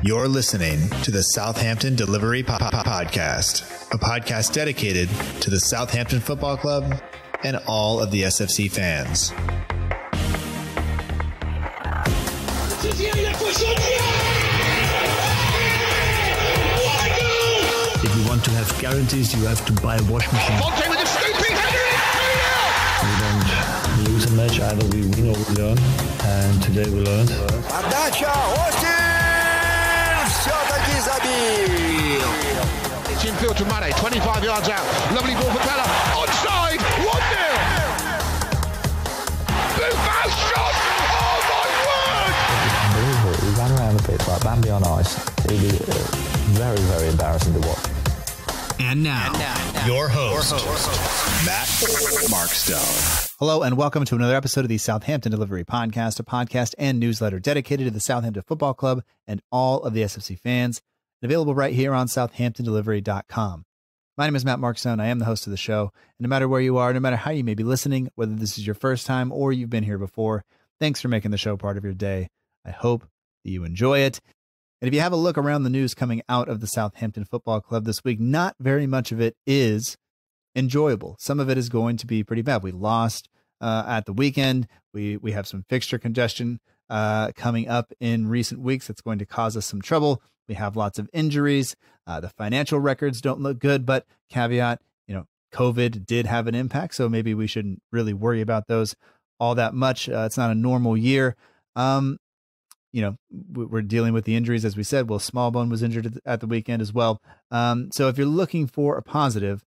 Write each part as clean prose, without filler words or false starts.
You're listening to the Southampton Dellivery Podcast, a podcast dedicated to the Southampton Football Club and all of the SFC fans. If you want to have guarantees, you have to buy a washing machine. Fonte with a scooping header. We don't lose a match, either we win or we learn. And today we learned. Отдача, Остин все-таки забил. It's infield to Mane, 25 yards out. Lovely ball for Bella. Onside, 1-0. Buffon shot. Oh my word. Unbelievable. He ran around the pitch like Bambi on ice. It was very, very embarrassing to watch. And now, your host, Matt Markstone. Hello and welcome to another episode of the Southampton Dellivery Podcast, a podcast and newsletter dedicated to the Southampton Football Club and all of the SFC fans, available right here on southamptondellivery.com. My name is Matt Markstone. I am the host of the show. And no matter where you are, no matter how you may be listening, whether this is your first time or you've been here before, thanks for making the show part of your day. I hope that you enjoy it. And if you have a look around the news coming out of the Southampton Football Club this week, not very much of it is enjoyable. Some of it is going to be pretty bad. We lost at the weekend. We have some fixture congestion coming up in recent weeks that's going to cause us some trouble. We have lots of injuries. The financial records don't look good, but caveat, COVID did have an impact, so maybe we shouldn't really worry about those all that much. It's not a normal year. We're dealing with the injuries, as we said. Well, Smallbone was injured at the weekend as well. So if you're looking for a positive,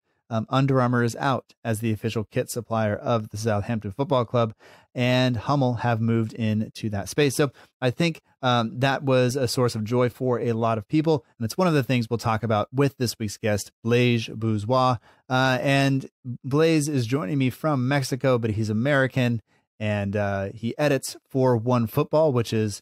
Under Armour is out as the official kit supplier of the Southampton Football Club, and Hummel have moved into that space. So I think that was a source of joy for a lot of people. And it's one of the things we'll talk about with this week's guest, Blaise Bourgeois. And Blaise is joining me from Mexico, but he's American, and he edits for OneFootball, which is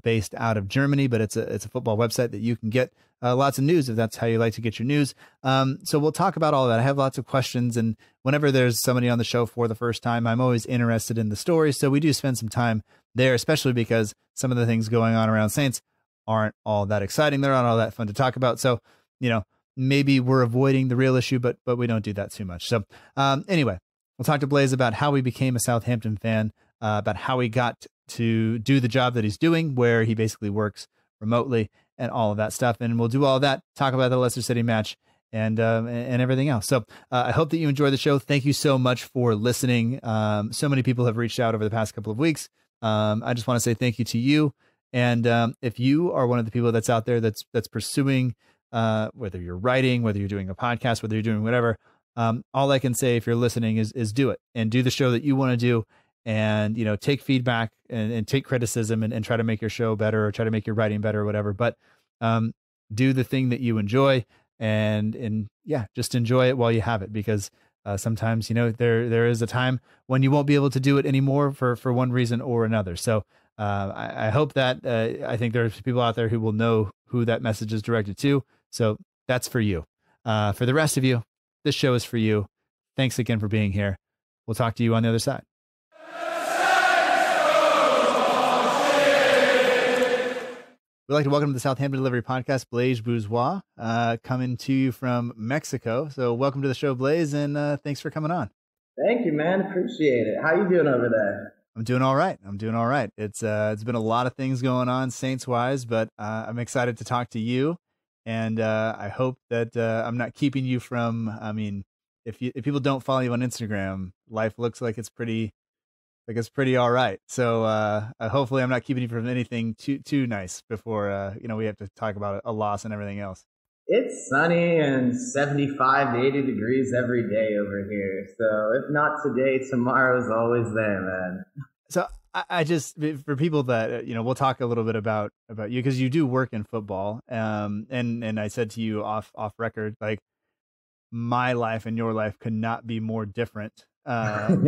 based out of Germany, but it's a football website that you can get lots of news if that's how you like to get your news. So we'll talk about all of that. I have lots of questions, and whenever there's somebody on the show for the first time, I'm always interested in the story. So we do spend some time there, especially because some of the things going on around Saints aren't all that exciting. They're not all that fun to talk about. So, maybe we're avoiding the real issue, but we don't do that too much. So anyway, we'll talk to Blaise about how he became a Southampton fan, about how he got to do the job that he's doing, where he basically works remotely and all of that stuff. And we'll do all of that, talk about the Leicester City match and everything else. So I hope that you enjoy the show. Thank you so much for listening. So many people have reached out over the past couple of weeks. I just want to say thank you to you. And if you are one of the people that's out there that's pursuing, whether you're writing, whether you're doing a podcast, whether you're doing whatever, all I can say if you're listening is do it and do the show that you want to do. And, take feedback and take criticism and try to make your show better or try to make your writing better or whatever. But do the thing that you enjoy and just enjoy it while you have it, because sometimes, there is a time when you won't be able to do it anymore for one reason or another. So I hope that I think there's people out there who will know who that message is directed to. So that's for you. For the rest of you, this show is for you. Thanks again for being here. We'll talk to you on the other side. We'd like to welcome to the Southampton Dellivery Podcast, Blaise Bourgeois, coming to you from Mexico. So welcome to the show, Blaise, and thanks for coming on. Thank you, man. Appreciate it. How you doing over there? I'm doing all right. It's been a lot of things going on Saints-wise, but I'm excited to talk to you, and I hope that I'm not keeping you from, if people don't follow you on Instagram, life looks like it's pretty all right. So hopefully I'm not keeping you from anything too nice before we have to talk about a loss and everything else. It's sunny and 75 to 80 degrees every day over here. So if not today, tomorrow's always there, man. So I just, for people that we'll talk a little bit about you, because you do work in football. And I said to you off record, like, my life and your life could not be more different. I've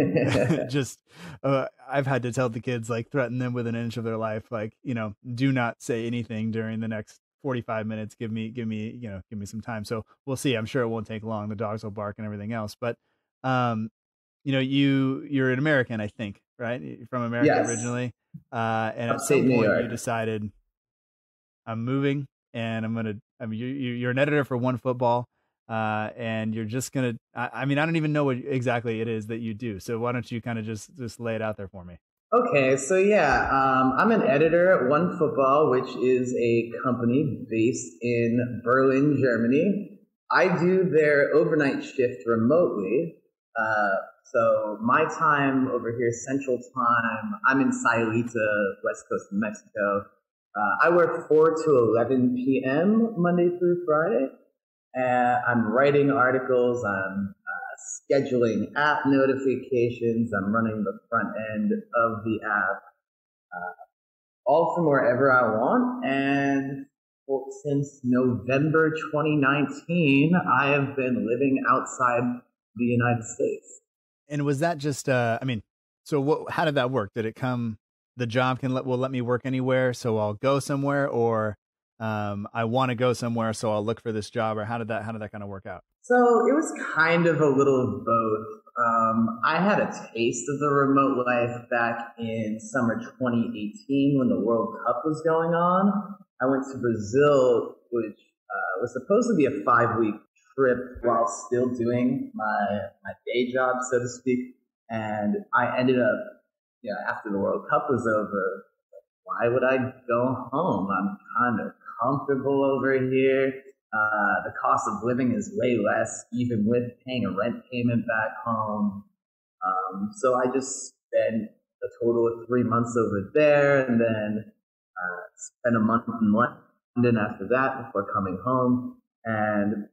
had to tell the kids, like, threaten them with an inch of their life, like, do not say anything during the next 45 minutes. Give me some time. So we'll see. I'm sure it won't take long. The dogs will bark and everything else. But you're an American, I think, right? You're from America. Yes. Originally. And at some point you decided I'm moving, and you're an editor for OneFootball, and you're just gonna. I mean, I don't even know what exactly it is that you do. So why don't you kind of just lay it out there for me? Okay, so yeah, I'm an editor at OneFootball, which is a company based in Berlin, Germany. I do their overnight shift remotely. So my time over here, Central Time, I'm in Sayulita, west coast of Mexico. I work 4 to 11 p.m. Monday through Friday. I'm writing articles, I'm scheduling app notifications, I'm running the front end of the app, all from wherever I want. And since November 2019, I have been living outside the United States. And was that just, so how did that work? Did it come, the job will let me work anywhere, so I'll go somewhere, or I want to go somewhere, so I'll look for this job, or how did that kind of work out? So it was kind of a little of both. I had a taste of the remote life back in summer 2018 when the World Cup was going on. I went to Brazil, which was supposed to be a 5-week trip while still doing my day job, so to speak. And I ended up, after the World Cup was over, why would I go home? I'm kind of comfortable over here. The cost of living is way less, even with paying a rent payment back home. So I just spent a total of 3 months over there, and then spent a month in London after that before coming home. And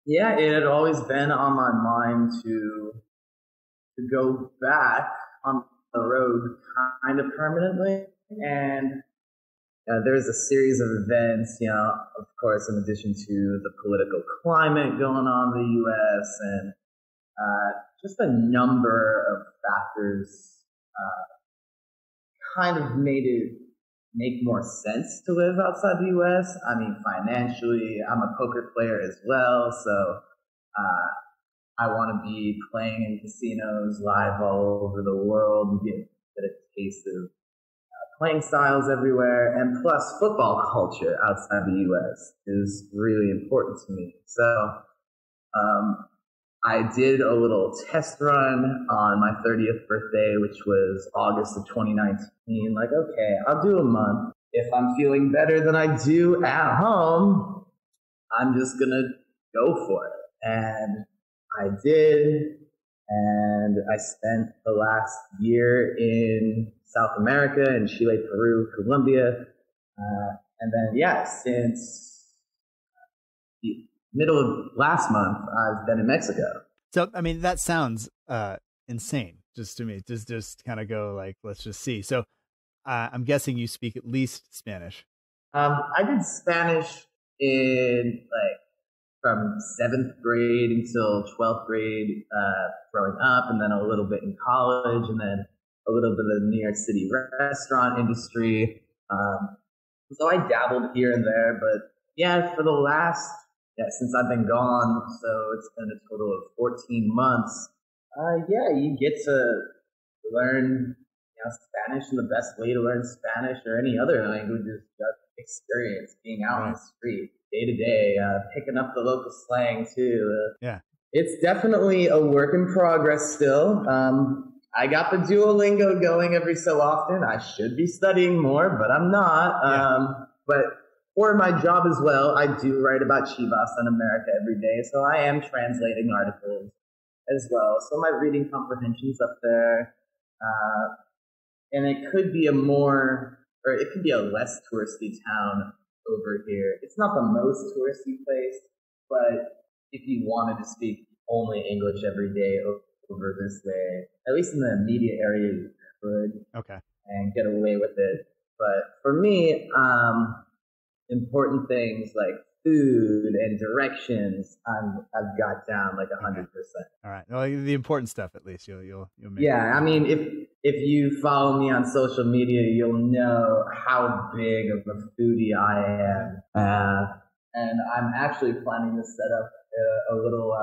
yeah, it had always been on my mind to go back on the road kind of permanently. And there's a series of events, of course, in addition to the political climate going on in the U.S. and just a number of factors kind of made it make more sense to live outside the U.S. I mean, financially, I'm a poker player as well, so I want to be playing in casinos live all over the world and get a taste of playing styles everywhere, and plus football culture outside the U.S. is really important to me. So I did a little test run on my 30th birthday, which was August of 2019. Like, okay, I'll do a month. If I'm feeling better than I do at home, I'm just going to go for it. And I did. And I spent the last year in South America, in Chile, Peru, Colombia. And then, since the middle of last month, I've been in Mexico. So, I mean, that sounds insane just to me. Just kind of go like, let's just see. So I'm guessing you speak at least Spanish. I did Spanish in from 7th grade until 12th grade growing up, and then a little bit in college, and then a little bit of the New York City restaurant industry. So I dabbled here and there, but for the last, since I've been gone, so it's been a total of 14 months. You get to learn Spanish, and the best way to learn Spanish or any other language is just experience, being out on the street day to day, picking up the local slang too. It's definitely a work in progress still. I got the Duolingo going every so often. I should be studying more, but I'm not. But for my job as well, I do write about Chivas in America every day, so I am translating articles as well. So my reading comprehension's up there. And it could be it could be a less touristy town over here. It's not the most touristy place, but if you wanted to speak only English every day over this way, at least in the immediate area, you could and get away with it. But for me, important things like food and directions, I've got down like 100%. All right. Well, the important stuff, at least you'll make. I mean, if you follow me on social media, you'll know how big of a foodie I am. And I'm actually planning to set up a little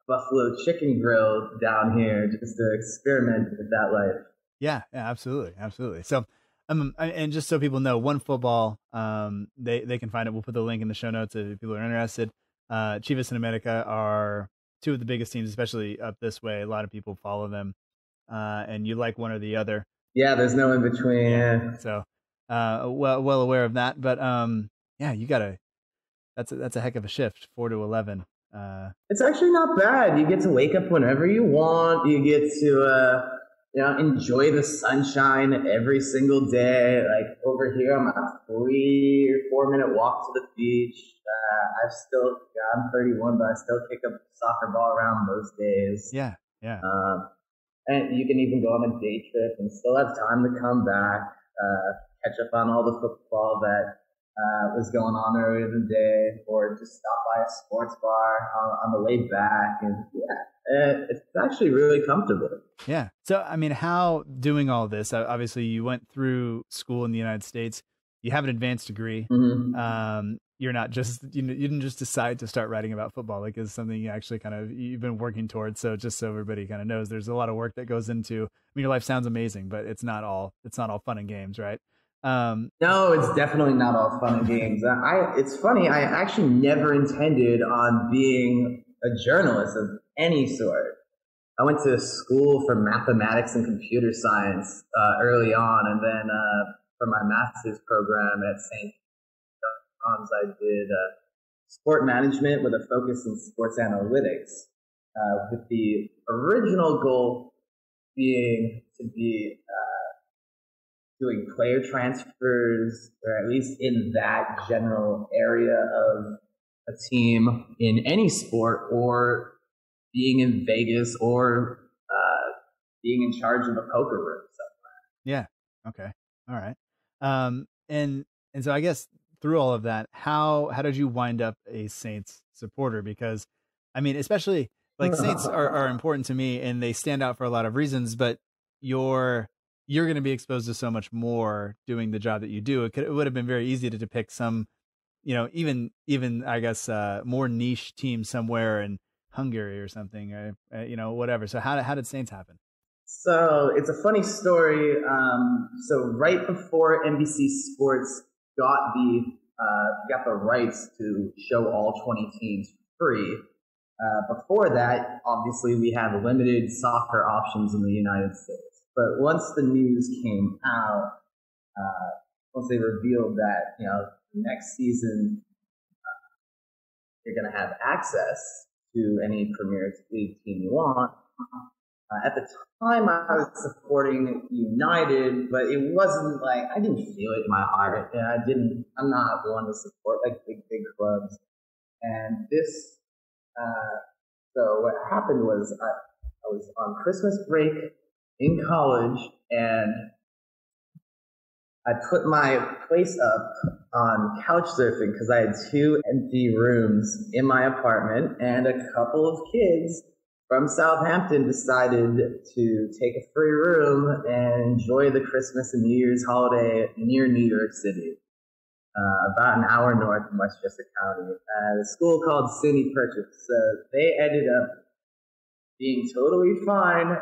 buffalo chicken grill down here just to experiment with that life. Yeah, absolutely. So And just so people know, OneFootball, they can find it. We'll put the link in the show notes if people are interested. Chivas and America are two of the biggest teams, especially up this way. A lot of people follow them, and you like one or the other. Yeah, there's no in between. Yeah. So, well aware of that. But yeah, you gotta. That's a heck of a shift, 4 to 11. It's actually not bad. You get to wake up whenever you want. You get to enjoy the sunshine every single day. Like over here, I'm a 3 or 4 minute walk to the beach. I'm 31, but I still kick a soccer ball around most days. Yeah. And you can even go on a day trip and still have time to come back, catch up on all the football that was going on earlier in the day, or just stop by a sports bar on the way back. And it's actually really comfortable. Yeah. So, I mean, how doing all this, obviously you went through school in the United States, you have an advanced degree. Mm-hmm. You're not just, you didn't just decide to start writing about football. Like, it's something you actually you've been working towards. So just so everybody kind of knows, there's a lot of work that goes into, I mean, your life sounds amazing, but it's not all fun and games, right? No, it's definitely not all fun and games. It's funny. I actually never intended on being a journalist of any sort. I went to school for mathematics and computer science early on, and then for my master's program at St. John's, I did sport management with a focus in sports analytics, with the original goal being to be doing player transfers, or at least in that general area of a team in any sport, or being in Vegas, or being in charge of a poker room somewhere. Yeah. Okay. All right. And so I guess through all of that, how did you wind up a Saints supporter? Because I mean, especially like Saints are important to me, and they stand out for a lot of reasons, but you're going to be exposed to so much more doing the job that you do. It would have been very easy to depict some, even I guess more niche team somewhere in Hungary or something, or whatever. So how did Saints happen? So it's a funny story. So right before NBC Sports got the rights to show all 20 teams free, before that, obviously we have limited soccer options in the United States. But once the news came out, once they revealed that, next season you're going to have access to any Premier League team you want. At the time, I was supporting United, but it wasn't like, I didn't feel it in my heart. I'm not one to support like big clubs. And so what happened was I was on Christmas break in college, and I put my place up on couch surfing because I had 2 empty rooms in my apartment, and a couple of kids from Southampton decided to take a free room and enjoy the Christmas and New Year's holiday near New York City, about an hour north of Westchester County, at a school called SUNY Purchase. So they ended up being totally fine,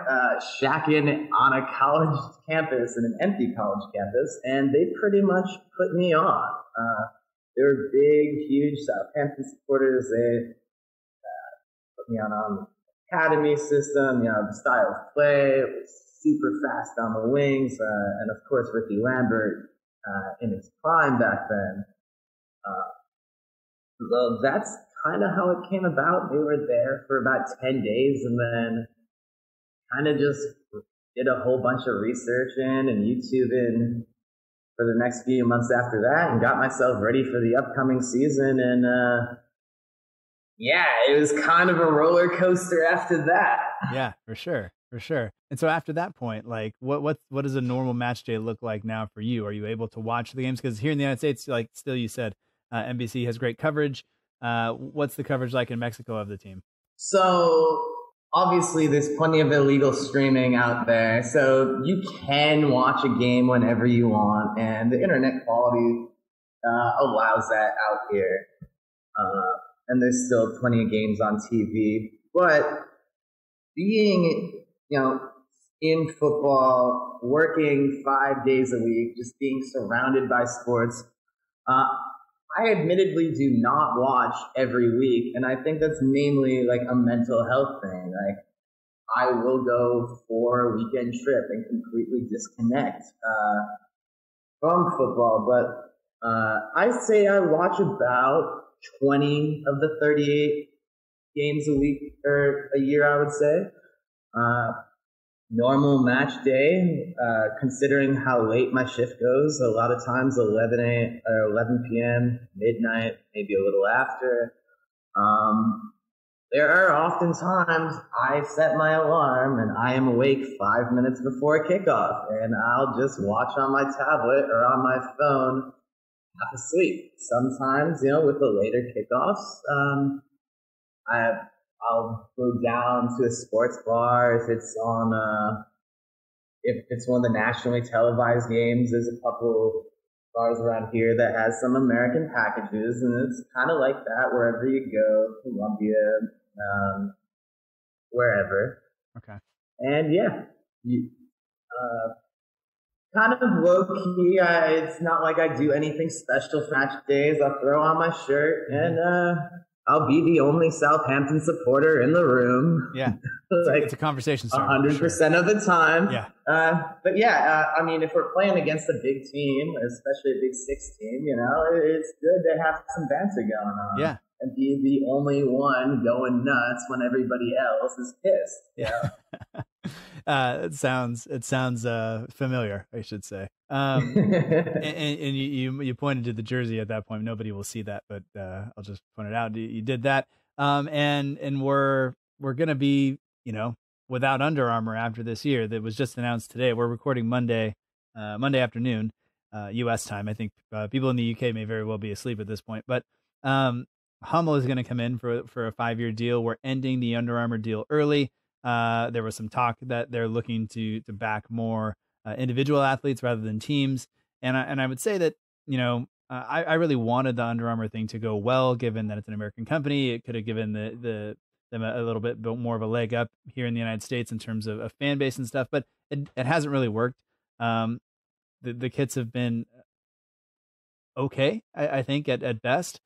shacking on a college campus, in an empty college campus, and they pretty much put me on. They were big, huge Southampton supporters. They put me on the academy system, the style of play. It was super fast on the wings, and of course Ricky Lambert in his prime back then. So that's kind of how it came about. They were there for about 10 days, and then kind of just did a whole bunch of researching and YouTubing for the next few months after that, and got myself ready for the upcoming season. And it was kind of a roller coaster after that. Yeah, for sure. And so after that point, like what does a normal match day look like now for you? Are you able to watch the games? Because here in the United States, like still you said, NBC has great coverage. What's the coverage like in Mexico of the team? So obviously there's plenty of illegal streaming out there, so you can watch a game whenever you want, and the internet quality allows that out here. And there's still plenty of games on TV, but being, in football, working 5 days a week, just being surrounded by sports. I admittedly do not watch every week, and I think that's mainly like a mental health thing. Like, I will go for a weekend trip and completely disconnect from football, but I say I watch about 20 of the 38 games a week or a year, I would say. Normal match day, considering how late my shift goes, a lot of times 11 p.m., midnight, maybe a little after. There are often times I set my alarm and I am awake 5 minutes before kickoff, and I'll just watch on my tablet or on my phone, half asleep. Sometimes, with the later kickoffs, I'll go down to a sports bar if it's one of the nationally televised games. There's a couple bars around here that has some American packages, and it's kind of like that wherever you go, Columbia, wherever. Okay. And yeah, kind of low key. It's not like I do anything special for match days. I'll throw on my shirt and I'll be the only Southampton supporter in the room. Yeah, it's a conversation starter. 100% of the time. Yeah. But yeah, I mean, if we're playing against a big team, especially a Big Six team, it's good to have some banter going on. Yeah. And be the only one going nuts when everybody else is pissed. Yeah. It sounds familiar, I should say. And you pointed to the jersey at that point. Nobody will see that, but I'll just point it out. You did that. And we're gonna be, without Under Armour after this year. That was just announced today. We're recording Monday afternoon, U.S. time. I think people in the UK may very well be asleep at this point, but Hummel is going to come in for a 5-year deal. We're ending the Under Armour deal early. There was some talk that they're looking to back more individual athletes rather than teams. And I would say that, I really wanted the Under Armour thing to go well, given that it's an American company. It could have given them a little bit more of a leg up here in the United States in terms of fan base and stuff, but it hasn't really worked. The kits have been okay, I think at best.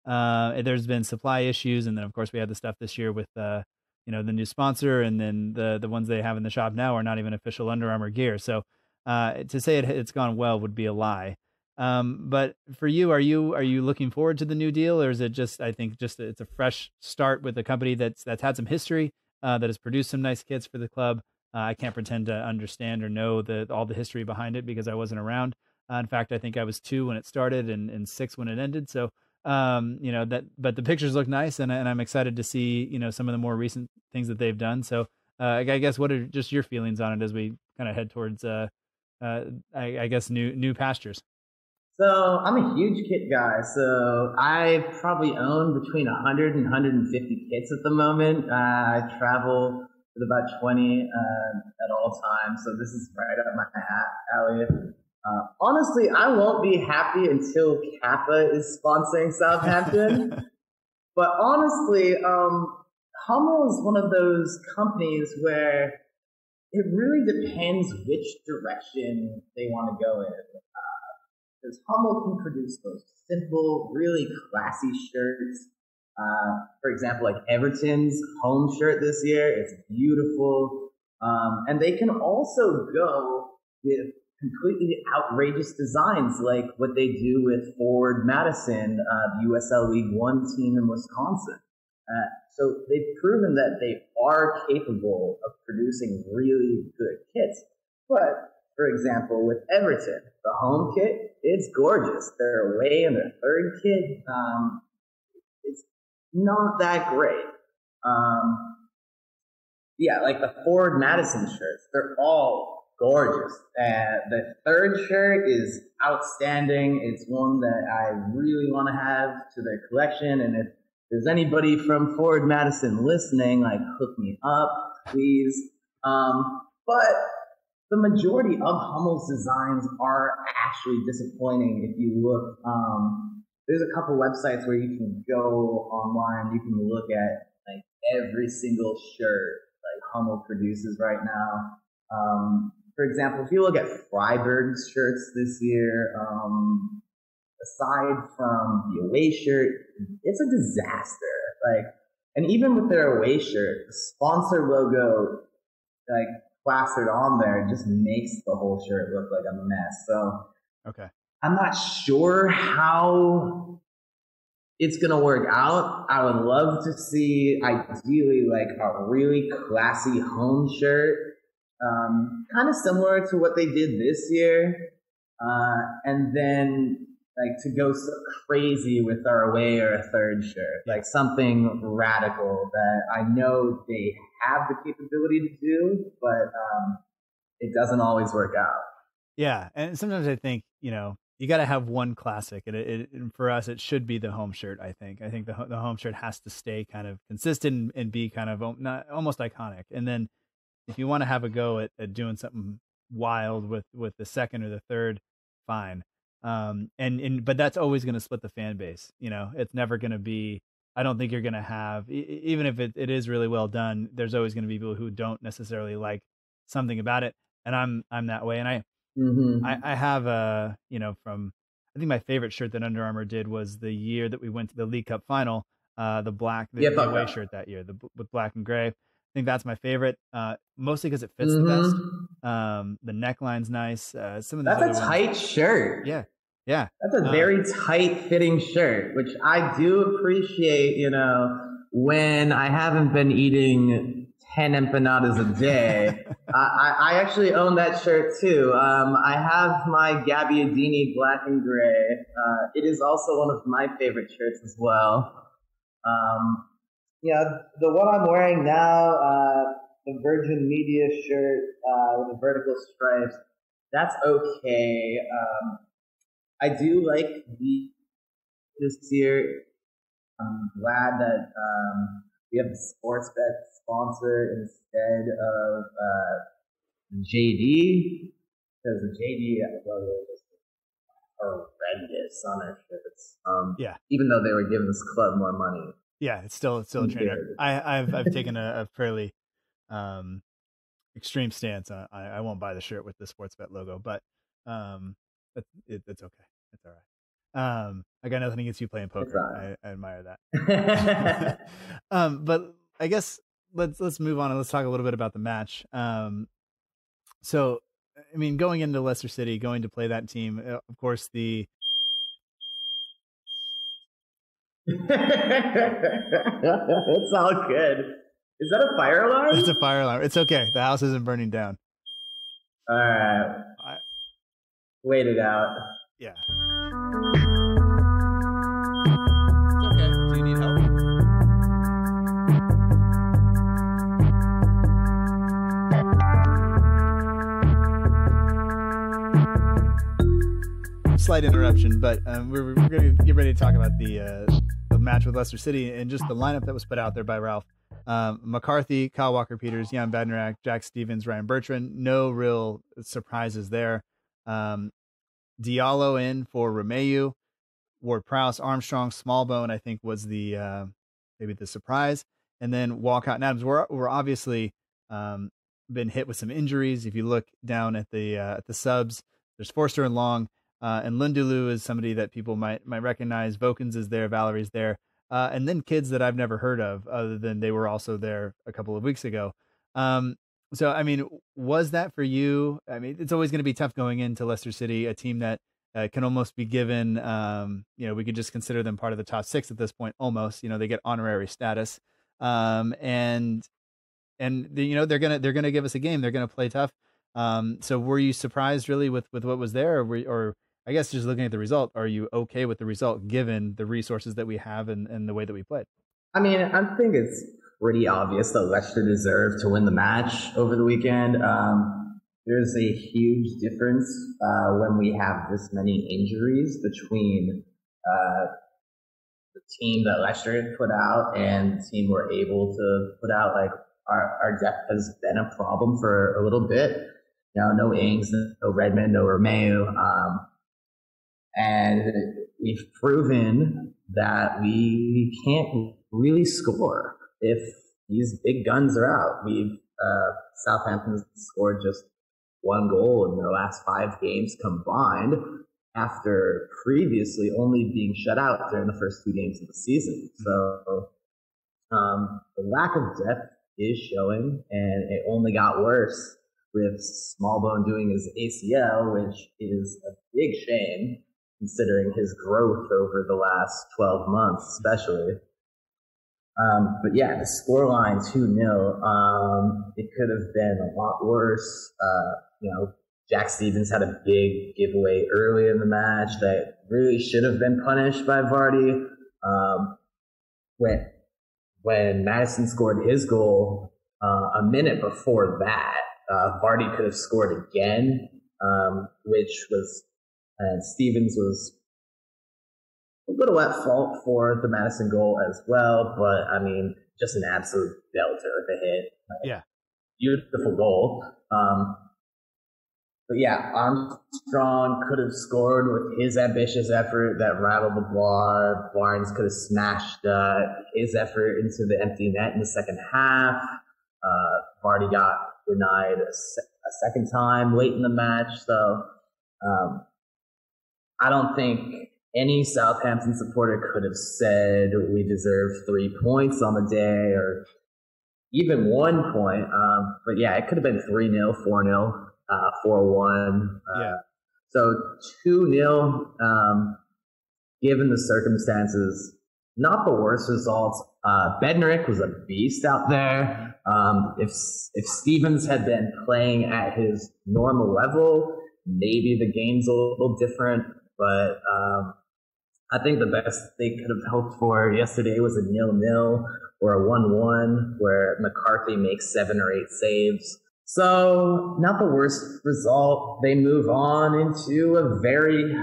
There's been supply issues, and then of course we had the stuff this year with the new sponsor, and then the ones they have in the shop now are not even official Under Armour gear. So to say it's gone well would be a lie. But for you, are you looking forward to the new deal, or is it just it's a fresh start with a company that's had some history, that has produced some nice kits for the club? I can't pretend to understand or know all the history behind it because I wasn't around. In fact, I think I was 2 when it started and 6 when it ended. So but the pictures look nice, and I'm excited to see some of the more recent things that they've done. So I guess, what are just your feelings on it as we kind of head towards I guess new pastures? So I'm a huge kit guy. So I probably own between 100 and 150 kits at the moment. I travel with about 20 at all times. So this is right up my alley. Honestly, I won't be happy until Kappa is sponsoring Southampton. But honestly, Hummel is one of those companies where it really depends which direction they want to go in. Because Hummel can produce those simple, really classy shirts. For example, like Everton's home shirt this year, it's beautiful. And they can also go with completely outrageous designs like what they do with Forward Madison, the USL League One team in Wisconsin. So they've proven that they are capable of producing really good kits. But, for example, with Everton, the home kit, it's gorgeous. They're away in their third kit. It's not that great. Like the Forward Madison shirts, they're all gorgeous. The third shirt is outstanding. It's one that I really want to have to their collection. And if there's anybody from Forward Madison listening, hook me up, please. But the majority of Hummel's designs are actually disappointing. If you look, there's a couple websites where you can go online. You can look at every single shirt Hummel produces right now. For example, if you look at Freiburg's shirts this year, aside from the away shirt, it's a disaster. Like, and even with their away shirt, the sponsor logo, like, plastered on there just makes the whole shirt look like a mess. So, okay, I'm not sure how it's going to work out. I would love to see, ideally, like a really classy home shirt, kind of similar to what they did this year. And then, like, to go so crazy with our away or a third shirt, like something radical that I know they have the capability to do, but it doesn't always work out. Yeah, and sometimes I think, you know, you got to have one classic, and for us, it should be the home shirt. I think the home shirt has to stay kind of consistent and be kind of not almost iconic. And then if you want to have a go at doing something wild with the second or the third, fine. But that's always going to split the fan base. You know, it's never going to be. I don't think you're going to have, even if it is really well done, there's always going to be people who don't necessarily like something about it, and I'm that way, and I have I think my favorite shirt that Under Armour did was the year that we went to the League Cup final, the away shirt that year, with black and gray. I think that's my favorite, mostly because it fits the best. The neckline's nice. Some of that's a tight shirt. Yeah. That's a very tight fitting shirt, which I do appreciate, you know, when I haven't been eating 10 empanadas a day. I actually own that shirt too. I have my Gabbiadini black and gray. It is also one of my favorite shirts as well. The one I'm wearing now, the Virgin Media shirt with the vertical stripes, that's okay. I do like this year. I'm glad that we have the sports bet sponsor instead of JD, because the JD logo is horrendous on our shirts. Even though they were giving this club more money. Yeah, it's still a trainer. I've taken a fairly extreme stance. I won't buy the shirt with the sports bet logo, but it's okay. It's all right. I got nothing against you playing poker. I admire that. But I guess let's move on and let's talk a little bit about the match. So, I mean, going into Leicester City, going to play that team, of course, it's all good. Is that a fire alarm? It's a fire alarm. It's okay. The house isn't burning down. All right. Wait it out. Yeah. It's okay. Do you need help? Slight interruption, but we're going to get ready to talk about the match with Leicester City and just the lineup that was put out there by Ralph. McCarthy, Kyle Walker-Peters, Jan Badnarak, Jack Stevens, Ryan Bertrand. No real surprises there. Diallo in for Romeu, Ward-Prowse, Armstrong, Smallbone, I think was the maybe the surprise, and then Walcott and Adams. We're obviously been hit with some injuries. If you look down at the subs, there's Forster and Long, and Lundulu is somebody that people might recognize. Vokins is there, Valerie's there, and then kids that I've never heard of, other than they were also there a couple of weeks ago. So, I mean, was that for you? I mean, it's always going to be tough going into Leicester City, a team that can almost be given, we could just consider them part of the top six at this point, almost. They get honorary status, and they're gonna give us a game. They're gonna play tough. So, were you surprised really with what was there, or I guess just looking at the result, are you okay with the result given the resources that we have and the way that we played? I mean, I think it's pretty obvious that Leicester deserved to win the match over the weekend. There's a huge difference when we have this many injuries between the team that Leicester had put out and the team we're able to put out. Like our depth has been a problem for a little bit. No Ings, no Redmond, no Romeu. And we've proven that we can't really score if these big guns are out. We've Southampton scored just one goal in their last 5 games combined, after previously only being shut out during the first 2 games of the season. So the lack of depth is showing, and it only got worse with Smallbone doing his ACL, which is a big shame considering his growth over the last 12 months, especially. But yeah, the scoreline 2-0, it could have been a lot worse. Jack Stevens had a big giveaway early in the match that really should have been punished by Vardy. When Maddison scored his goal, a minute before that, Vardy could have scored again, and Stevens was a little at fault for the Maddison goal as well, but I mean, just an absolute belter of a hit. Yeah. Beautiful goal. But yeah, Armstrong could have scored with his ambitious effort that rattled the bar. Barnes could have smashed his effort into the empty net in the second half. Vardy got denied a second time late in the match. So I don't think any Southampton supporter could have said we deserve 3 points on the day, or even 1 point. But yeah, it could have been 3-0, 4-0. 4-1. So 2-0, given the circumstances, not the worst results. Bednarik was a beast out there. If Stevens had been playing at his normal level, maybe the game's a little different. But I think the best they could have hoped for yesterday was a 0-0 or a 1-1 where McCarthy makes 7 or 8 saves. So, not the worst result. They move on into a very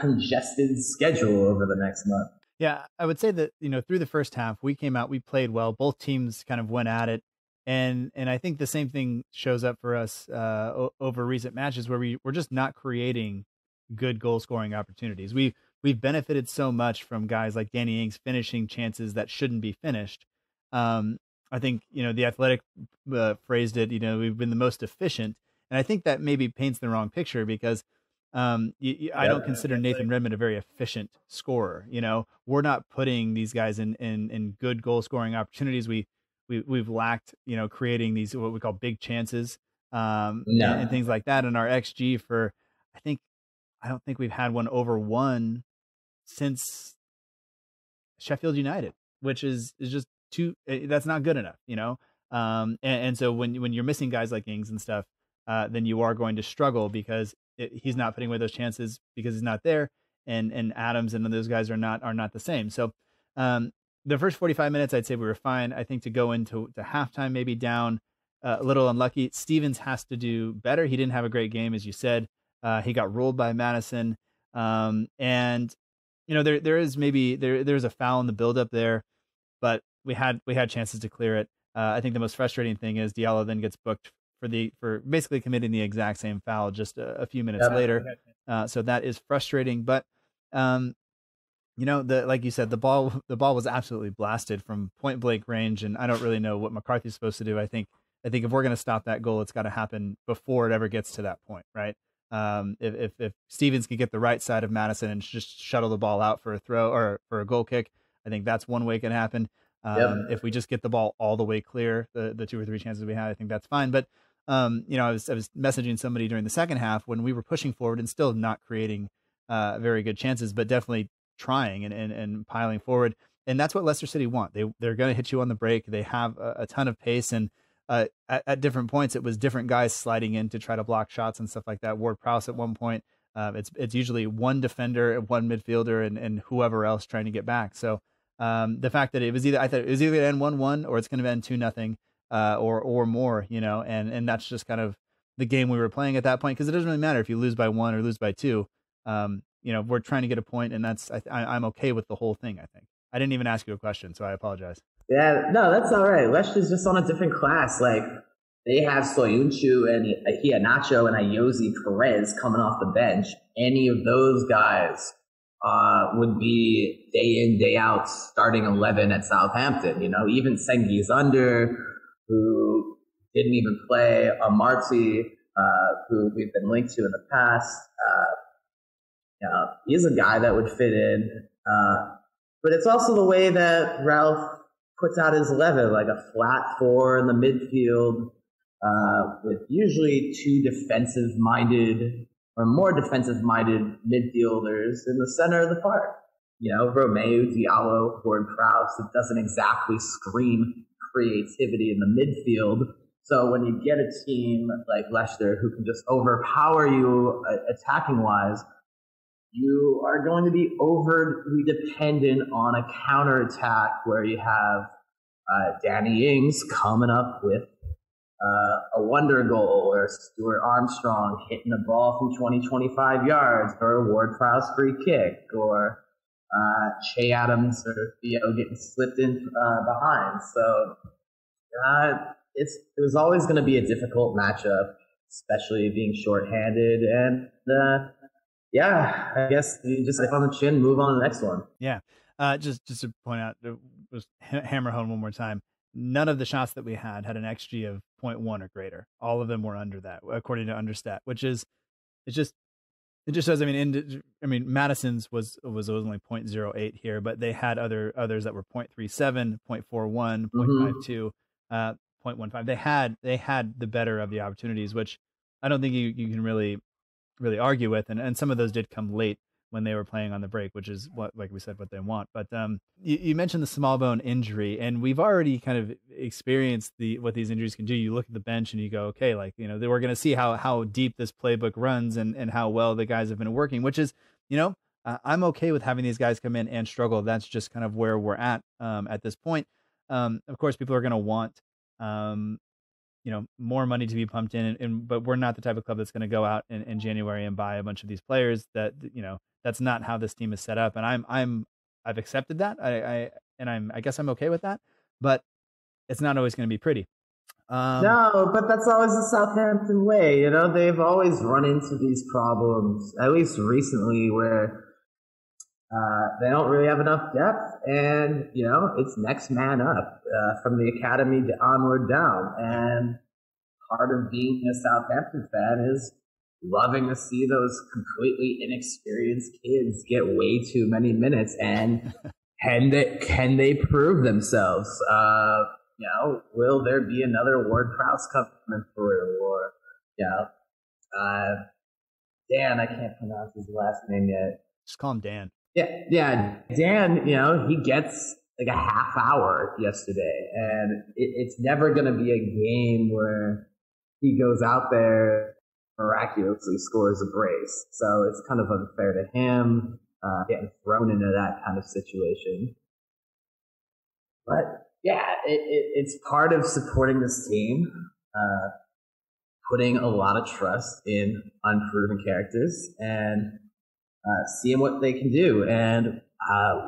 congested schedule over the next month. Yeah, I would say that, through the first half, we came out, we played well. Both teams kind of went at it. And I think the same thing shows up for us over recent matches where we're just not creating good goal scoring opportunities. We've benefited so much from guys like Danny Ings finishing chances that shouldn't be finished. I think, the Athletic phrased it, we've been the most efficient. And I think that maybe paints the wrong picture because I don't consider Nathan Redmond a very efficient scorer. We're not putting these guys in good goal scoring opportunities. We've lacked, creating these, what we call big chances and things like that. And our XG for, I don't think we've had one over 1 since Sheffield United, which is just that's not good enough, and so when you're missing guys like Ings and stuff, then you are going to struggle because he's not putting away those chances because he's not there, and Adams and those guys are not the same. So the first 45 minutes, I'd say we were fine. I think to go into halftime, maybe down a little unlucky. Stevens has to do better. He didn't have a great game, as you said. He got ruled by Maddison, and there's a foul in the buildup there, but we had chances to clear it. I think the most frustrating thing is Diallo then gets booked for basically committing the exact same foul just a few minutes later. So that is frustrating. But like you said, the ball was absolutely blasted from point blank range, and I don't really know what McCarthy's supposed to do. I think if we're going to stop that goal, it's got to happen before it ever gets to that point, right? If Stevens can get the right side of Maddison and just shuttle the ball out for a throw or for a goal kick, I think that's one way it can happen. If we just get the ball all the way clear, the 2 or 3 chances we had, I think that's fine. But I was messaging somebody during the second half when we were pushing forward and still not creating very good chances, but definitely trying and piling forward. And that's what Leicester City want. They're going to hit you on the break. They have a ton of pace, and at different points it was different guys sliding in to try to block shots and stuff like that. Ward-Prowse at one point, it's usually one defender, one midfielder, and whoever else trying to get back. So the fact that I thought it was either going to end 1-1 or it's going to end 2-0 or more, and that's just kind of the game we were playing at that point, because it doesn't really matter if you lose by 1 or lose by 2. We're trying to get a point, and that's I'm okay with the whole thing. I think I didn't even ask you a question, so I apologize. Yeah, no, that's all right. Leicester's just on a different class. Like, they have Soyuncu and Iheanacho and Ayoze Perez coming off the bench. Any of those guys would be day in, day out starting 11 at Southampton. Even Sengi's under, who didn't even play. Marty, who we've been linked to in the past, he's a guy that would fit in. But it's also the way that Ralph puts out his 11, like a flat four in the midfield, with usually two defensive-minded or more defensive-minded midfielders in the center of the park. Romeu, Diallo, Ward-Prowse. It doesn't exactly scream creativity in the midfield. So when you get a team like Leicester who can just overpower you attacking-wise, you are going to be overly dependent on a counterattack where you have Danny Ings coming up with a wonder goal, or Stuart Armstrong hitting the ball from 20, 25 yards, or a Ward-Prowse free kick, or Che Adams or Theo getting slipped in behind. So it was always going to be a difficult matchup, especially being shorthanded. And I guess you just on the chin, move on to the next one. Yeah. Just to point out, just hammer home one more time. None of the shots that we had an XG of 0.1 or greater. All of them were under that, according to Understat, which is, it just shows. Madison's was only 0.08 here, but they had others that were 0.37, 0.41, 0.52, 0.15. They had the better of the opportunities, which I don't think you can really argue with. And some of those did come late when they were playing on the break, which is what, like we said, what they want. But you mentioned the small bone injury, and we've already kind of experienced what these injuries can do. You look at the bench and you go, okay, we're going to see how deep this playbook runs and how well the guys have been working, which is, I'm okay with having these guys come in and struggle. That's just kind of where we're at this point. Of course, people are going to want, more money to be pumped in, but we're not the type of club that's going to go out in January and buy a bunch of these players. That's not how this team is set up. And I've accepted that. I guess I'm okay with that, but it's not always going to be pretty. No, but that's always the Southampton way. They've always run into these problems, at least recently, where they don't really have enough depth, and it's next man up from the academy to onward down. And part of being a Southampton fan is loving to see those completely inexperienced kids get way too many minutes, and can they prove themselves? Will there be another Ward-Prowse coming through, or Dan? I can't pronounce his last name yet. Just call him Dan. Yeah, Dan, he gets like a half hour yesterday, and it's never going to be a game where he goes out there, miraculously scores a brace. So it's kind of unfair to him getting thrown into that kind of situation. But yeah, it's part of supporting this team, putting a lot of trust in unproven characters, and seeing what they can do. And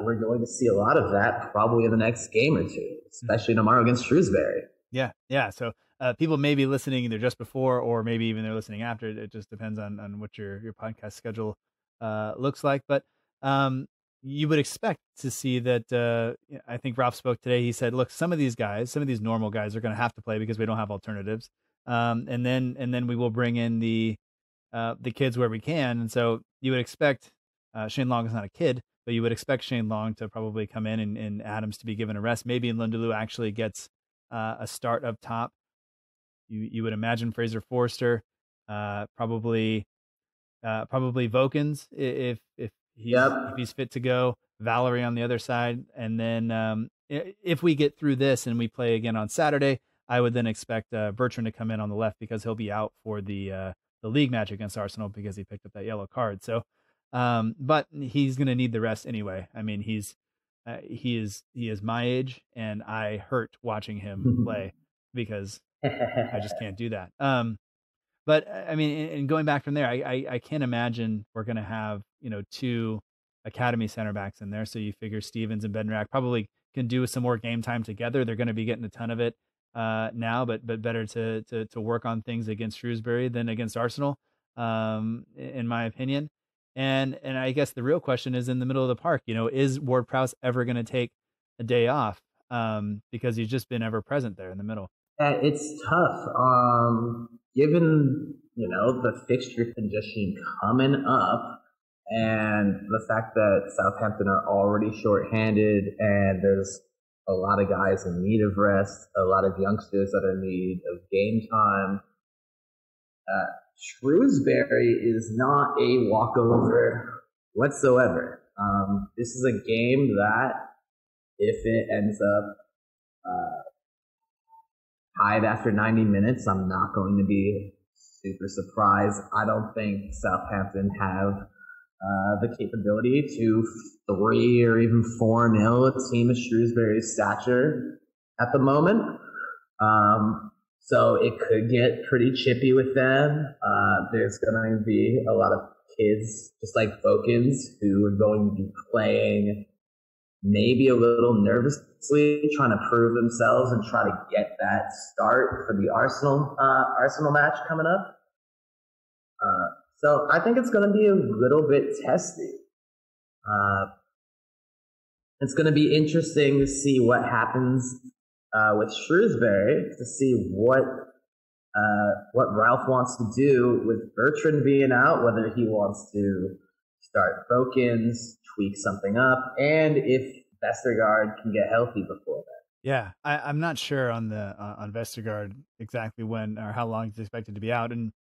we're going to see a lot of that probably in the next game or two, especially tomorrow against Shrewsbury. Yeah. So people may be listening either just before, or maybe even they're listening after. It just depends on what your podcast schedule looks like. But you would expect to see that. I think Ralph spoke today. He said, look, some of these normal guys are going to have to play because we don't have alternatives. And then we will bring in the kids where we can. And so you would expect Shane Long is not a kid, but you would expect Shane Long to probably come in and Adams to be given a rest. Maybe Lundulu actually gets a start up top. You would imagine Fraser Forster, probably Vokins if he's fit to go. Valerie on the other side, and then if we get through this and we play again on Saturday, I would then expect Bertrand to come in on the left because he'll be out for the league match against Arsenal because he picked up that yellow card. So, but he's going to need the rest anyway. I mean, he is my age, and I hurt watching him play because I just can't do that. But I mean, and going back from there, I can't imagine we're going to have, two academy center backs in there. So you figure Stevens and Bednarak probably can do some more game time together. They're going to be getting a ton of it now, but better to work on things against Shrewsbury than against Arsenal, in my opinion. And I guess the real question is in the middle of the park, is Ward-Prowse ever going to take a day off? Because he's just been ever present there in the middle. It's tough. Given, the fixture congestion coming up and the fact that Southampton are already shorthanded and there's a lot of guys in need of rest, a lot of youngsters that are in need of game time. Shrewsbury is not a walkover whatsoever. This is a game that, if it ends up tied after 90 minutes, I'm not going to be super surprised. I don't think Southampton have the capability to 3 or even 4-0 a team of Shrewsbury's stature at the moment. So it could get pretty chippy with them. There's going to be a lot of kids, just like Vokins, who are going to be playing maybe a little nervously, trying to prove themselves and try to get that start for the Arsenal match coming up. So I think it's going to be a little bit testy. It's going to be interesting to see what happens with Shrewsbury, to see what Ralph wants to do with Bertrand being out, whether he wants to start Vokins, tweak something up, and if Vestergaard can get healthy before that. Yeah, I'm not sure on Vestergaard exactly when or how long he's expected to be out, and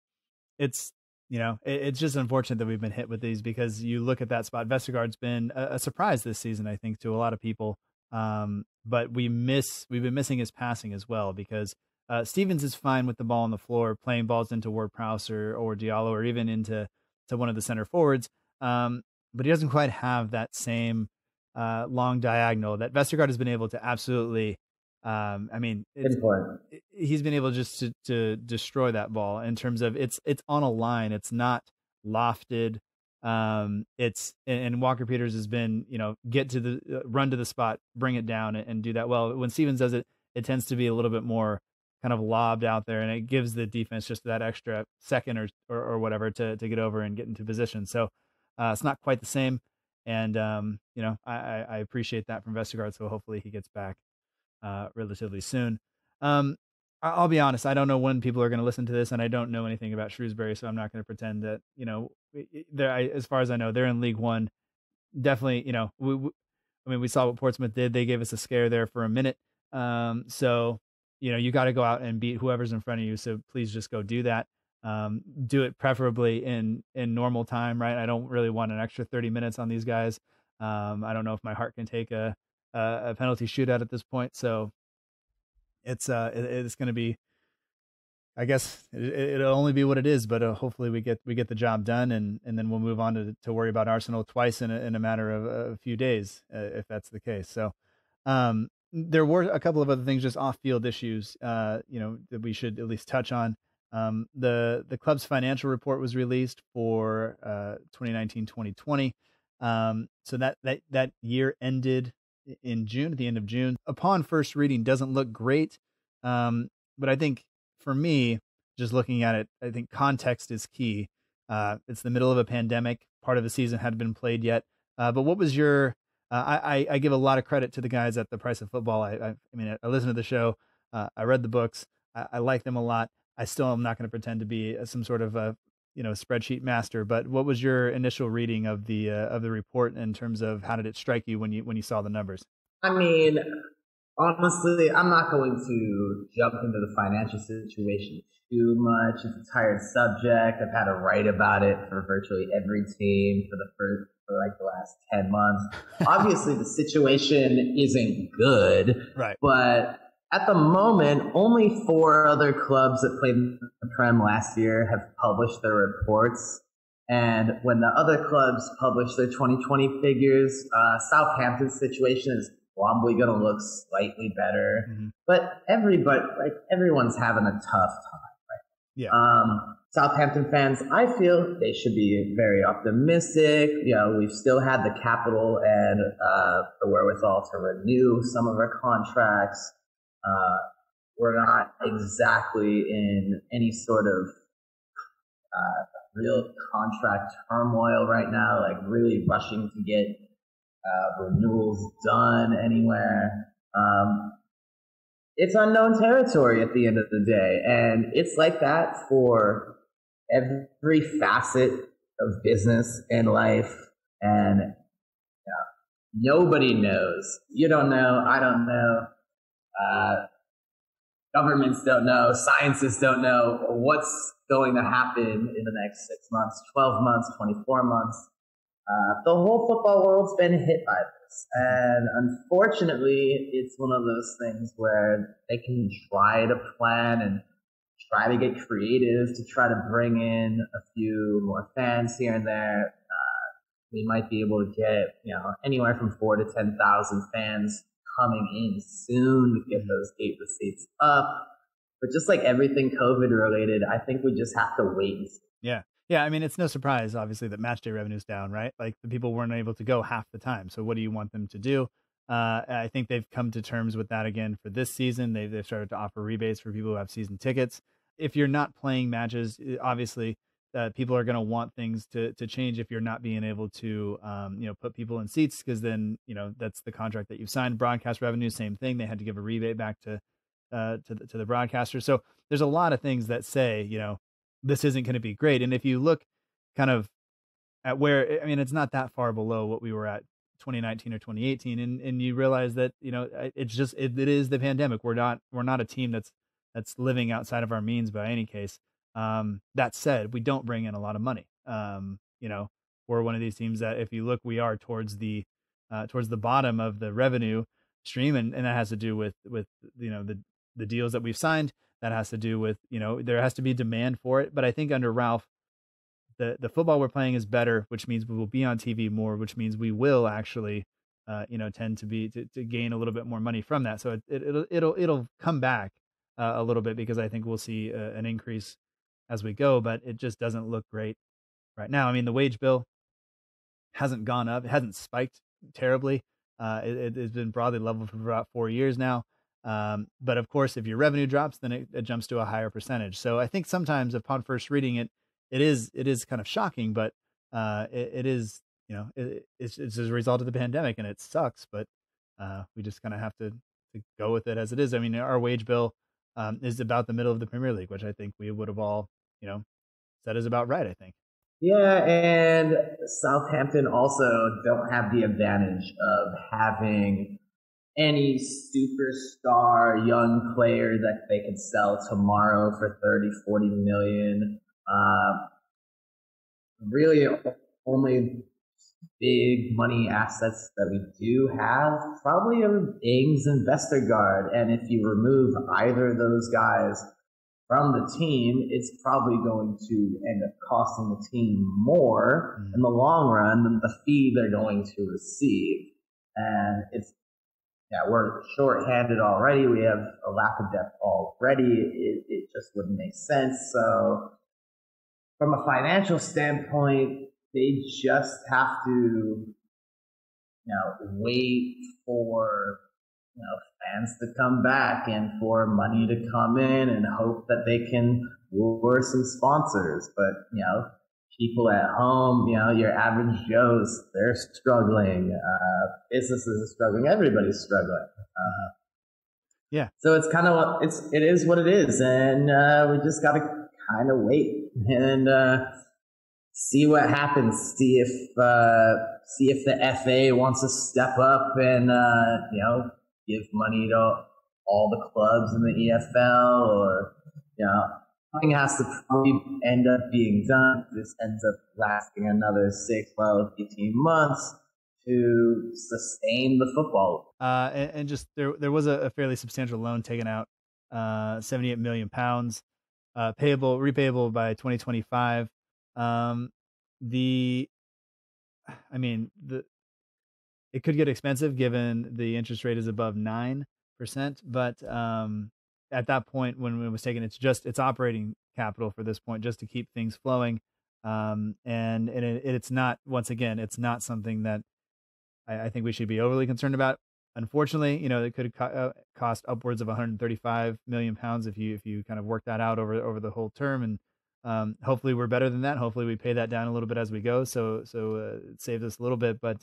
it's it's just unfortunate that we've been hit with these, because you look at that spot. Vestergaard's been a surprise this season, I think, to a lot of people. But we've been missing his passing as well, because Stevens is fine with the ball on the floor, playing balls into Ward-Prowse or Diallo, or even into one of the center forwards. But he doesn't quite have that same long diagonal that Vestergaard has been able to absolutely. He's been able just to destroy that ball in terms of it's on a line. It's not lofted. And Walker Peters has been, get to the run to the spot, bring it down and do that well. When Stevens does it, it tends to be a little bit more kind of lobbed out there, and it gives the defense just that extra second or whatever to get over and get into position. So it's not quite the same. And, I appreciate that from Vestergaard. So hopefully he gets back relatively soon. I'll be honest, I don't know when people are going to listen to this, and I don't know anything about Shrewsbury, so I'm not going to pretend that, as far as I know, they're in League One. Definitely, we saw what Portsmouth did. They gave us a scare there for a minute. So, you got to go out and beat whoever's in front of you. So please just go do that. Do it preferably in normal time, right? I don't really want an extra 30 minutes on these guys. I don't know if my heart can take a penalty shootout at this point. So it's going to be, I guess it'll only be what it is, but hopefully we get the job done, and then we'll move on to worry about Arsenal twice in a matter of a few days, if that's the case. So there were a couple of other things, just off-field issues, that we should at least touch on. The club's financial report was released for 2019-2020. So that year ended in June, at the end of June. Upon first reading, doesn't look great. But I think for me, just looking at it, I think context is key. It's the middle of a pandemic. Part of the season hadn't been played yet. But what was your, I give a lot of credit to the guys at The Price of Football. I listened to the show. I read the books. I like them a lot. I still am not going to pretend to be some sort of a, spreadsheet master, but what was your initial reading of the report in terms of how did it strike you when you saw the numbers? I mean, honestly, I'm not going to jump into the financial situation too much. It's a tired subject. I've had to write about it for virtually every team for the last 10 months. Obviously, the situation isn't good, right? But at the moment, only 4 other clubs that played in the Prem last year have published their reports. And when the other clubs publish their 2020 figures, Southampton's situation is probably going to look slightly better. Mm-hmm. But everyone's having a tough time. Right? Yeah. Southampton fans, I feel they should be very optimistic. We've still had the capital and the wherewithal to renew some of our contracts. We're not exactly in any sort of real contract turmoil right now, like really rushing to get renewals done anywhere. it's unknown territory at the end of the day. And it's like that for every facet of business and life. And nobody knows. You don't know. I don't know. Governments don't know. Scientists don't know what's going to happen in the next 6 months, 12 months, 24 months. The whole football world's been hit by this. And unfortunately, it's one of those things where they can try to plan and try to get creative to try to bring in a few more fans here and there. We might be able to get, anywhere from 4,000 to 10,000 fans coming in soon to get those gate receipts up. But just like everything COVID related, I think we just have to wait and see. Yeah. Yeah. I mean, it's no surprise, obviously, that match day revenue's down, right? Like the people weren't able to go half the time. So what do you want them to do? I think they've come to terms with that again for this season. They've started to offer rebates for people who have season tickets. If you're not playing matches, obviously, people are going to want things to change if you're not being able to, put people in seats, because then, that's the contract that you've signed. Broadcast revenue, same thing. They had to give a rebate back to the broadcaster. So there's a lot of things that say, this isn't going to be great. And if you look kind of at where, I mean, it's not that far below what we were at 2019 or 2018. And you realize that, it's just, it is the pandemic. We're not a team that's living outside of our means by any case. That said, we don't bring in a lot of money. We're one of these teams that, if you look, we are towards the bottom of the revenue stream. And that has to do with the deals that we've signed. That has to do with, there has to be demand for it. But I think under Ralph, the football we're playing is better, which means we will be on TV more, which means we will actually, tend to gain a little bit more money from that. So it'll come back a little bit, because I think we'll see an increase as we go, but it just doesn't look great right now. I mean, the wage bill hasn't gone up. It hasn't spiked terribly. It's been broadly level for about 4 years now. But of course, if your revenue drops, then it jumps to a higher percentage. So I think sometimes upon first reading it, it is kind of shocking, but it is, it's as a result of the pandemic, and it sucks, but we just kind of have to go with it as it is. I mean, our wage bill is about the middle of the Premier League, which I think we would have all, said is about right, I think. Yeah, and Southampton also don't have the advantage of having any superstar young player that they could sell tomorrow for 30-40 million. Really, only big money assets that we do have probably are Ings and Vestergaard. And if you remove either of those guys from the team, it's probably going to end up costing the team more in the long run than the fee they're going to receive. And we're short-handed already. We have a lack of depth already. It just wouldn't make sense. So from a financial standpoint, they just have to, wait for, fans to come back and for money to come in and hope that they can lure some sponsors. But, people at home, your average Joes, they're struggling. Businesses are struggling. Everybody's struggling. Yeah. So it's kind of, it is what it is. And we just got to kind of wait and see what happens. See if the FA wants to step up and give money to all the clubs in the EFL, or something has to probably end up being done. This ends up lasting another 6, 12, 18 months to sustain the football. And just there was a fairly substantial loan taken out, £78 million, repayable by 2025. It could get expensive given the interest rate is above 9%, but at that point when it was taken, it's operating capital for this point, just to keep things flowing. And it's not, once again, it's not something that I think we should be overly concerned about. Unfortunately, it could cost upwards of £135 million if you kind of work that out over the whole term. And hopefully we're better than that. Hopefully we pay that down a little bit as we go. So it saves us a little bit, but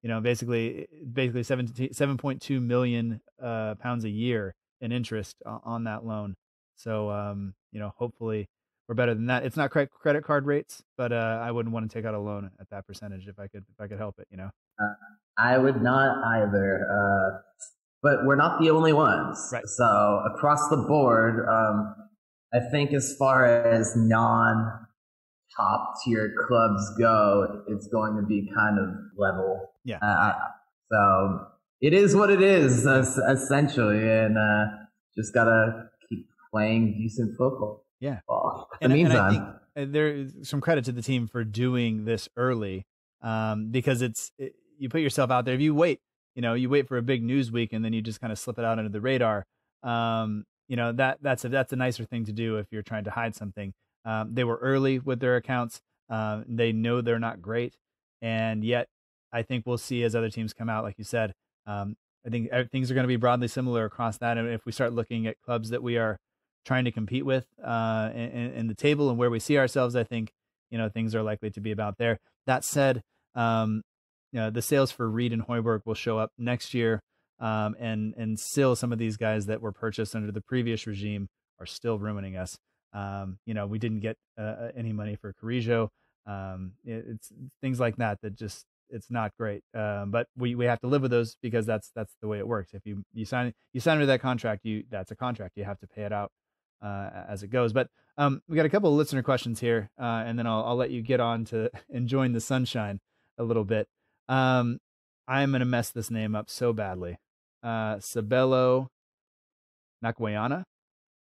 basically 7.2 million pounds a year an interest on that loan. So, hopefully we're better than that. It's not credit card rates, but I wouldn't want to take out a loan at that percentage if I could help it, I would not either. But we're not the only ones. Right. So across the board, I think as far as non-top tier clubs go, it's going to be kind of level. Yeah. So it is what it is, essentially, and just gotta keep playing decent football. Yeah. In the meantime, and I think there's some credit to the team for doing this early, because you put yourself out there. If you wait, you wait for a big news week and then you just kind of slip it out under the radar. That's a nicer thing to do if you're trying to hide something. They were early with their accounts. They know they're not great, and yet I think we'll see as other teams come out, like you said. I think things are going to be broadly similar across that. And if we start looking at clubs that we are trying to compete with in the table and where we see ourselves, I think things are likely to be about there. That said, the sales for Reed and Højbjerg will show up next year, and still some of these guys that were purchased under the previous regime are still ruining us. We didn't get any money for Carrillo. It's things like that just it's not great. But we have to live with those because that's the way it works. If you sign into that contract, that's a contract. You have to pay it out as it goes. But we got a couple of listener questions here, and then I'll let you get on to enjoying the sunshine a little bit. I'm going to mess this name up so badly. Sabelo Nakwayana,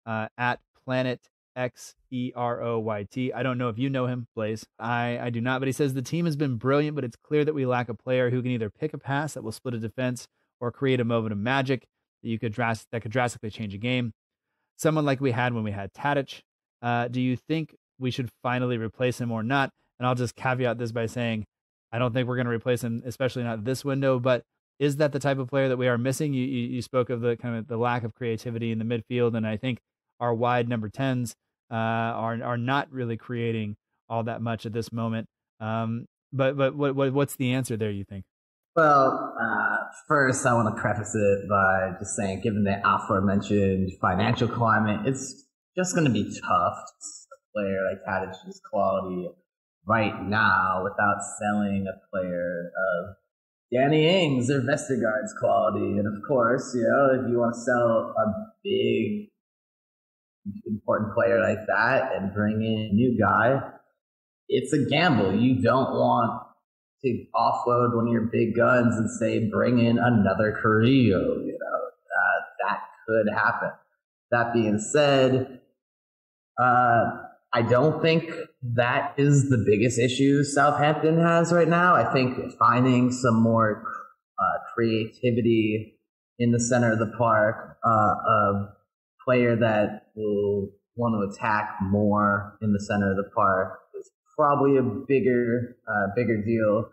at Planet XEROYT. I don't know if you know him, Blaise. I do not, but he says the team has been brilliant, but it's clear that we lack a player who can either pick a pass that will split a defense or create a moment of magic that could drastically change a game. Someone like we had when we had Tadic. Do you think we should finally replace him or not? And I'll just caveat this by saying, I don't think we're going to replace him, especially not this window, but is that the type of player that we are missing? You spoke of the kind of the lack of creativity in the midfield, and I think our wide number 10s are not really creating all that much at this moment. But what's the answer there, you think? Well, first I want to preface it by just saying, given the aforementioned financial climate, it's just going to be tough to see a player like Tadic's quality right now without selling a player of Danny Ings or Vestergaard's quality. And of course, if you want to sell a big, important player like that and bring in a new guy, it's a gamble. You don't want to offload one of your big guns and say, bring in another Carrillo. That could happen. That being said, I don't think that is the biggest issue Southampton has right now. I think finding some more creativity in the center of the park, a player that will want to attack more in the center of the park is probably a bigger deal.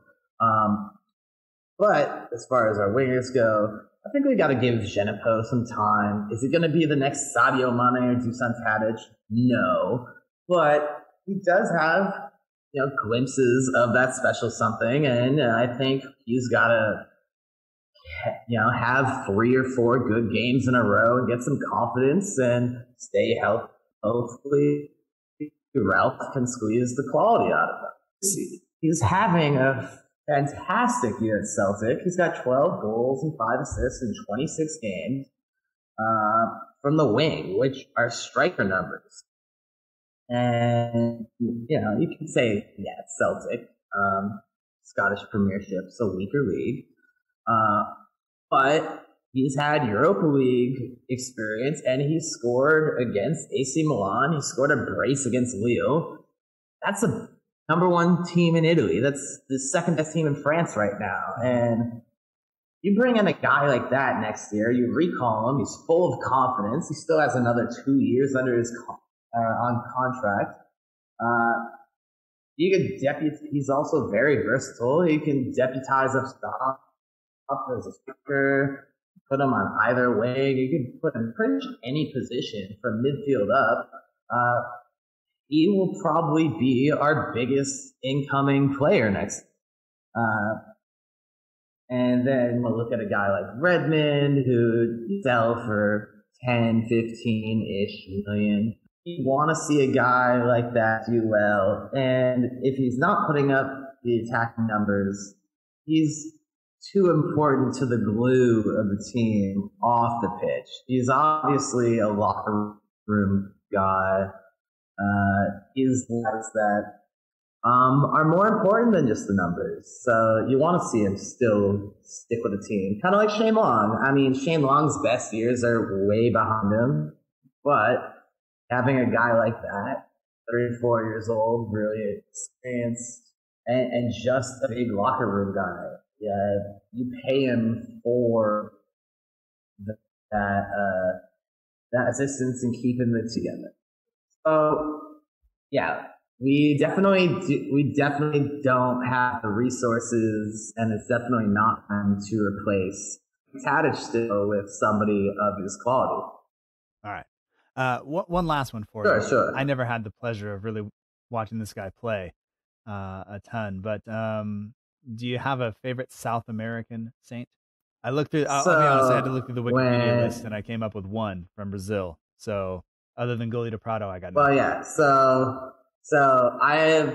But as far as our wingers go, I think we got to give Genepo some time. Is he going to be the next Sadio Mane or Dusan Tadic? No. But he does have, glimpses of that special something, and I think he's got to, have 3 or 4 good games in a row and get some confidence and stay healthy. Hopefully, Ralph can squeeze the quality out of him. He's having a fantastic year at Celtic. He's got 12 goals and 5 assists in 26 games from the wing, which are striker numbers. And, you can say, it's Celtic, Scottish Premiership's a weaker league. But he's had Europa League experience, and he scored against AC Milan. He scored a brace against Lille. That's a number 1 team in Italy. That's the second best team in France right now. And you bring in a guy like that next year, you recall him, he's full of confidence. He still has another 2 years under his on contract. He's also very versatile. He can deputize up top as a striker, put him on either wing. You can put him in pretty much any position from midfield up. He will probably be our biggest incoming player next. And then we'll look at a guy like Redmond, who you sell for 10, 15-ish million. You want to see a guy like that do well. And if he's not putting up the attacking numbers, he's too important to the glue of the team off the pitch. He's obviously a locker room guy. He's guys that are more important than just the numbers. So you want to see him still stick with the team. Kind of like Shane Long. I mean, Shane Long's best years are way behind him, but having a guy like that, 34 years old, really experienced, and just a big locker room guy, yeah, you pay him for that assistance and keeping it together. So, yeah. We definitely don't have the resources, and it's definitely not time to replace Tadic still with somebody of his quality. All right. One last one for you. Sure. I never had the pleasure of really watching this guy play a ton, but do you have a favorite South American Saint? I looked through. I'll be honest. I had to look through the Wikipedia list, and I came up with one from Brazil. So other than Goleiro do Prado, I got nothing. Well, yeah. So I have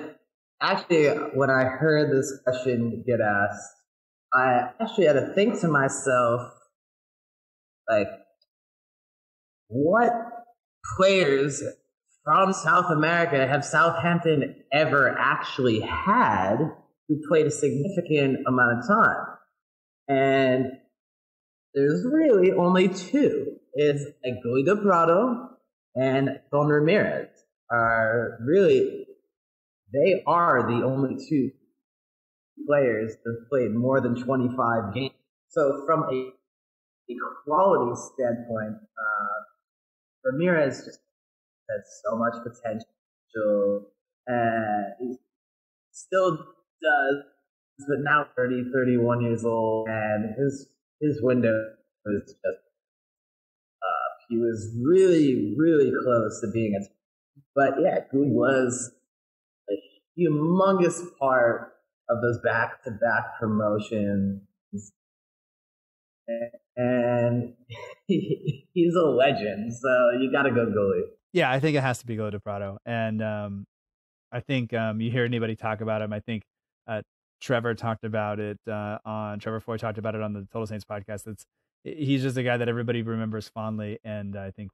actually, when I heard this question get asked, I actually had to think to myself, like, what players from South America have Southampton ever actually had who played a significant amount of time? And there's really only two. It's Goleiro do Prado and Don Ramirez. They are the only two players that have played more than 25 games. So from a quality standpoint, Ramirez just has so much potential, and he still does, but now 30, 31 years old, and his window was just up. He was really, really close to being a. But yeah, Gould was a humongous part of those back-to-back promotions, and he's a legend. So you got to go goalie. Yeah, I think it has to be Goleiro do Prado, and I think you hear anybody talk about him. I think Trevor talked about it Trevor Foy talked about it on the Total Saints podcast. He's just a guy that everybody remembers fondly, and I think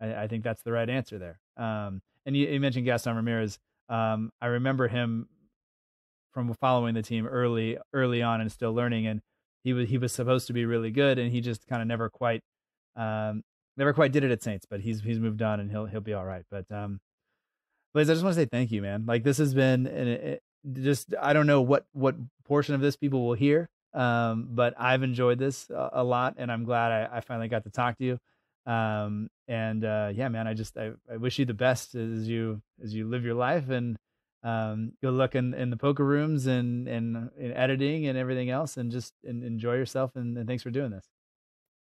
I think that's the right answer there. And you mentioned Gaston Ramirez. I remember him from following the team early on and still learning, and he was supposed to be really good, and he just kind of never quite did it at Saints. But he's moved on, and he'll be all right. But Blaise, I just want to say thank you, man. Like, this has been just, I don't know what portion of this people will hear, but I've enjoyed this a lot, and I'm glad I finally got to talk to you. Yeah, man, I wish you the best as you live your life, and good luck in the poker rooms and in editing and everything else, and just enjoy yourself, and thanks for doing this.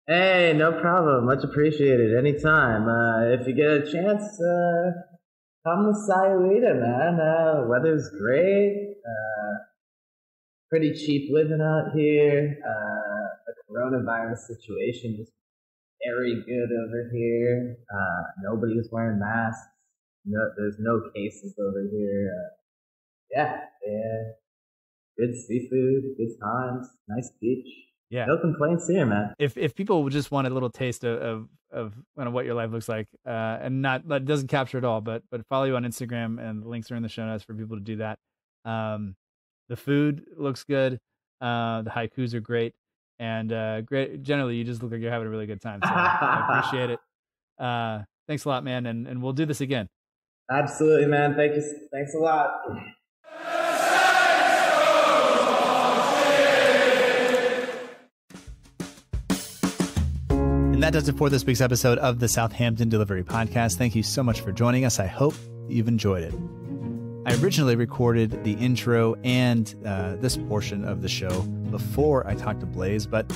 Hey, no problem. Much appreciated. Anytime. If you get a chance, come to Sayulita, man. The weather's great. Pretty cheap living out here. The coronavirus situation is very good over here. Nobody's wearing masks. No, there's no cases over here. Yeah. Good seafood, good times, nice beach. Yeah. No complaints here, man. If people just want a little taste of kind of what your life looks like, and that doesn't capture it all, but follow you on Instagram, and the links are in the show notes for people to do that. The food looks good. The haikus are great. And great. Generally, you just look like you're having a really good time. So I appreciate it. Thanks a lot, man. And we'll do this again. Absolutely, man. Thank you. Thanks a lot. And that does it for this week's episode of the Southampton Delivery Podcast. Thank you so much for joining us. I hope you've enjoyed it. I originally recorded the intro and this portion of the show before I talked to Blaise, but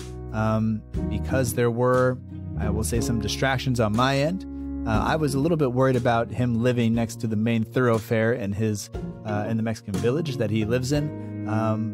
because there were, I will say, some distractions on my end, I was a little bit worried about him living next to the main thoroughfare in the Mexican village that he lives in.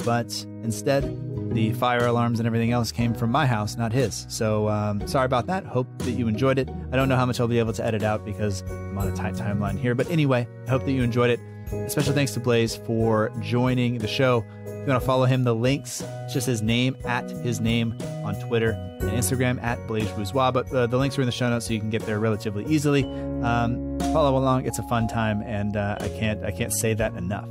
But instead, the fire alarms and everything else came from my house, not his. So sorry about that. Hope that you enjoyed it. I don't know how much I'll be able to edit out because I'm on a tight timeline here. But anyway, I hope that you enjoyed it. A special thanks to Blaise for joining the show. If you want to follow him, the links, it's just his name, at his name on Twitter and Instagram, at Blaise Bourgeois. But the links are in the show notes, so you can get there relatively easily. Follow along. It's a fun time, and I can't say that enough.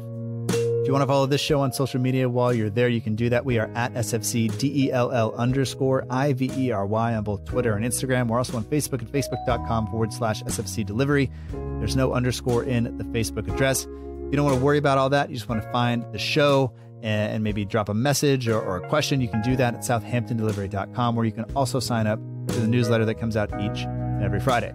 If you want to follow this show on social media while you're there, you can do that. We are at SFCDELL_IVERY on both Twitter and Instagram. We're also on Facebook at facebook.com/SFC Delivery. There's no underscore in the Facebook address. If you don't want to worry about all that, you just want to find the show and maybe drop a message or a question, you can do that at southamptondelivery.com, where you can also sign up to the newsletter that comes out each and every Friday.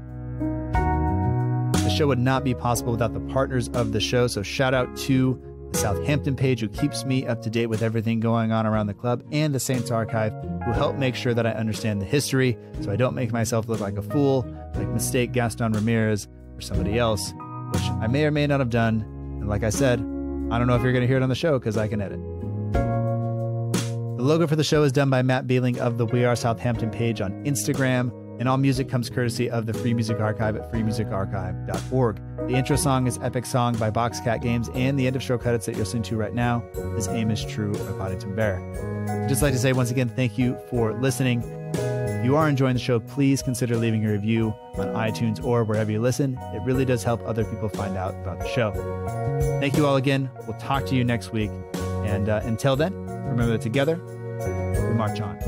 The show would not be possible without the partners of the show, so shout out to the Southampton page, who keeps me up to date with everything going on around the club, and the Saints Archive, who help make sure that I understand the history so I don't make myself look like a fool, like mistake Gaston Ramirez or somebody else, which I may or may not have done. And like I said, I don't know if you're going to hear it on the show because I can edit. The logo for the show is done by Matt Beeling of the We Are Southampton page on Instagram, and all music comes courtesy of the Free Music Archive at freemusicarchive.org. The intro song is Epic Song by Boxcat Games, and the end of show credits that you're listening to right now is Aim is True by Boddington Bear. I'd just like to say once again, thank you for listening. If you are enjoying the show, please consider leaving a review on iTunes or wherever you listen. It really does help other people find out about the show. Thank you all again. We'll talk to you next week. And until then, remember that together, we march on.